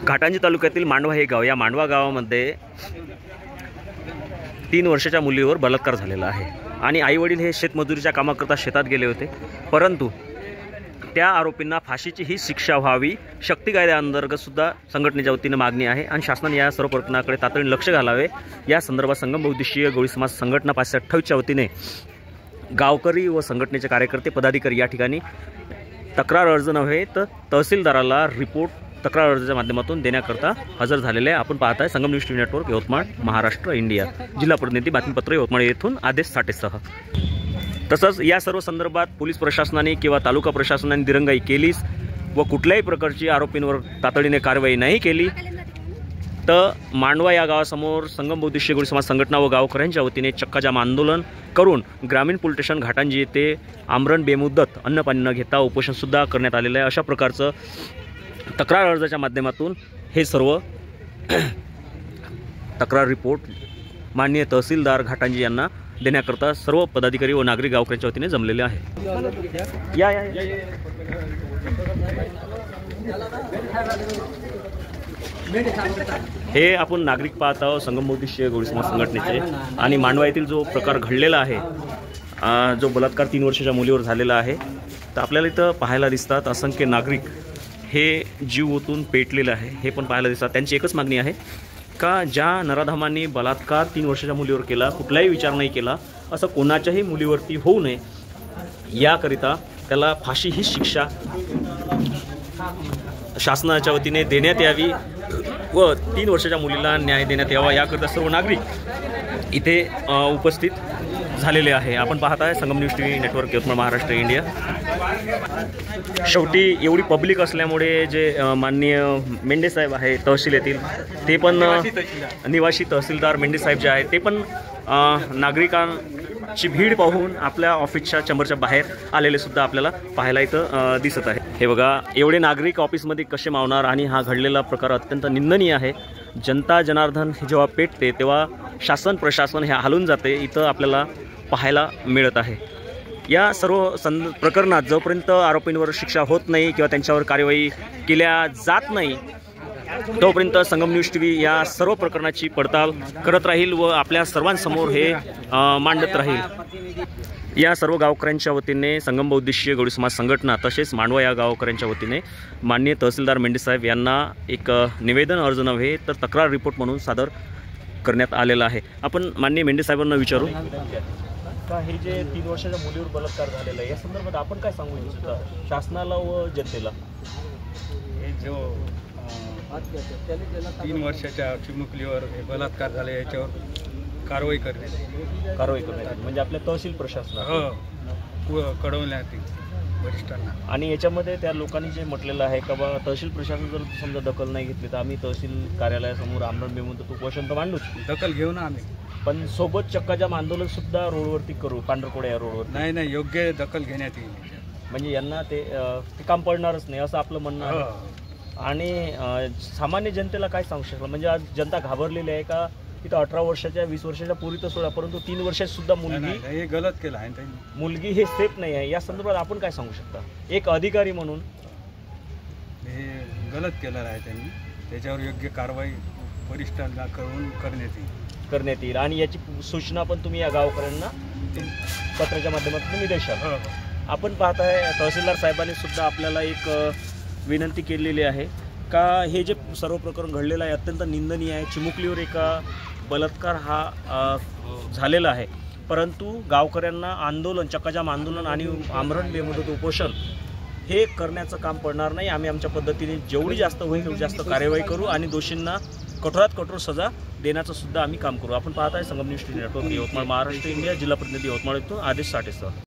घाटंजी तालुक्यातील मांडवा हे गाव, या मांडवा गावामध्ये 3 वर्षाच्या मुलीवर बलात्कार झालेला आहे आणि आईवडील हे शेतमजुरीच्या कामाकरता शेतात गेले होते, परंतु त्या आरोपींना फाशीची ही शिक्षा व्हावी शक्ती कायद्याअंतर्गत सुद्धा संघटनेच्या वतीने मागणी आहे आणि शासनाने या सर्व प्रकरणाकडे तातडीने लक्ष घालावे। या संदर्भात संगम बहुउद्देशीय गवळी समाज संघटना 528च्या वतीने गावकरी व संघटनेचे कार्यकर्ते पदाधिकारी या ठिकाणी तक्रार अर्ज नव्हे तर तहसीलदाराला रिपोर्ट तक्रार अर्जाच्या माध्यमातून देण्याकरता हजर झालेले आहे। आपण पाहताय Sangam news TV network Yavatmal Maharashtra India. जिल्हा प्रतिनिधी बातमीपत्र यवतमाळ येथून आदेश साठेसह। तसंच या सर्व संदर्भात पोलीस प्रशासनाने किंवा तालुका प्रशासनाने दिरंगाई केलीच व कुठल्याही प्रकारची आरोपींवर तातडीने कारवाई नाही केली तर मांडवा या गावासमोर संगम बहुउद्देशीय गवळी समाज संघटना व गावकऱ्यांच्या वतीने चक्काजाम आंदोलन करून ग्रामीण पोलीस स्टेशन घाटंजी येथे आमरण बेमुदत अन्नपाणी न घेता उपोषण सुद्धा करण्यात आलेले आहे। अशा प्रकारचं तक्रार अर्जाच्या माध्यमातून हे सर्व तक्रार रिपोर्ट माननीय तहसीलदार घाटंजी यांना देण्याकरता सर्व पदाधिकारी व नागरिक गावकऱ्यांच्या वतीने जमलेले आहे। हे आपण नागरिक पाहत आहोत संगम बहुउद्देशीय गवळी समाज संघटनेचे आणि मांडवा येथील जो प्रकार घडलेला आहे, जो बलात्कार 3 वर्षाच्या मुलीवर झालेला आहे, तर आपल्याला इथं पाहायला दिसतात असंख्य नागरिक हे जीव ओतून पेटलेले आहे, हे पण पाहायला दिसतात। त्यांची एकच मागणी आहे का ज्या नराधमांनी बलात्कार 3 वर्षाच्या मुलीवर केला, कुठलाही विचार नाही केला, असं कोणाच्याही मुलीवरती होऊ नये याकरिता त्याला फाशी ही शिक्षा शासनाच्या वतीने देण्यात यावी व 3 वर्षाच्या मुलीला न्याय देण्यात यावा याकरिता सर्व नागरिक इथे उपस्थित झालेले आहे। आपण पाहत आहे Sangam news TV network Yavatmal Maharashtra India. शेवटी एवढी पब्लिक असल्यामुळे जे माननीय मेंढे साहेब आहे तहसील येथील, ते पण निवासी तहसीलदार मेंढे साहेब जे आहेत ते पण नागरिकांची भीड पाहून आपल्या ऑफिसच्या चेंबरच्या बाहेर आलेले सुद्धा आपल्याला पाहायला इथं दिसत आहे। हे बघा, एवढे नागरिक ऑफिसमध्ये कसे मावणार आणि हा घडलेला प्रकार अत्यंत निंदनीय आहे। जनता जनार्दन हे जेव्हा पेटते तेव्हा शासन प्रशासन हे हालून जाते, इथं आपल्याला पाहायला मिळत आहे। या सर्व प्रकरणात जोपर्यंत आरोपींवर शिक्षा होत नाही किंवा त्यांच्यावर कार्यवाही केल्या जात नाही तोपर्यंत संगम न्यूज टीव्ही या सर्व प्रकरणाची पडताळ करत राहील व आपल्या सर्वांसमोर हे मांडत राहील। या सर्व गावकऱ्यांच्या वतीने संगम बहुउद्देशीय गवळी समाज संघटना तसेच मांडवा या गावकऱ्यांच्या वतीने माननीय तहसीलदार मेंढे साहेब यांना एक निवेदन अर्ज नव्हे तर तक्रार रिपोर्ट म्हणून सादर करण्यात आलेला आहे। आपण माननीय मेंढे साहेबांना विचारू का हे जे 3 वर्षाच्या मुलीवर बलात्कार झालेला आहे या संदर्भात आपण काय सांगू इच्छिता शासनाला व जनतेला? हे जो 3 वर्षाच्या चिमुकलीवर बलात्कार झाले याच्यावर कारवाई करण्यात म्हणजे आपल्या तहसील प्रशासनाला कळवण्यात वरिष्ठांना। आणि याच्यामध्ये त्या लोकांनी जे म्हटलेलं आहे का बा तहसील प्रशासन जर समजा दखल नाही घेतली तर आम्ही तहसील कार्यालयासमोर आमरण बेमुदत उपोषण तर मांडूच, दखल घेऊ ना आम्ही, पण सोबत चक्काजाम आंदोलन सुद्धा रोडवरती करू, पांढरकोड्या या रोडवर। नाही, योग्य दखल घेण्यात येईल, म्हणजे यांना ते काम पडणारच नाही असं आपलं म्हणणं आहे। आणि सामान्य जनतेला काय सांगू शकलं, म्हणजे आज जनता घाबरलेली आहे का तिथं 18 वर्षाच्या 20 वर्षाच्या पुरी तर सोडा, परंतु 3 वर्षात सुद्धा हे गलत केलं आहे मुलगी हे सेफ नाही आहे, या संदर्भात आपण काय सांगू शकता एक अधिकारी म्हणून? हे गलत केलं आहे त्यांनी, त्याच्यावर योग्य कारवाई वरिष्ठांना करण्यात येईल आणि याची सूचना पण तुम्ही या गावकऱ्यांना पत्राच्या माध्यमातून तुम्ही देशाल। आपण पाहताय तहसीलदार साहेबांनी सुद्धा आपल्याला एक विनंती केलेली आहे का हे जे सर्व प्रकरण घडलेलं आहे अत्यंत निंदनीय आहे। चिमुकलीवर एका बलात्कार हा झालेला आहे, परंतु गावकऱ्यांना आंदोलन चक्काजाम आंदोलन आणि आमरण बेमुदत उपोषण हे करण्याचं काम पडणार नाही। आम्ही आमच्या पद्धतीने जेवढी जास्त होईल तेवढी जास्त कार्यवाही करू आणि दोषींना कठोरात कठोर सजा देण्याचं सुद्धा आम्ही काम करू। आपण पाहताय Sangam news TV network Yavatmal Maharashtra India. जिल्हा प्रतिनिधी यवतमाळ येथून आदेश साठेसह।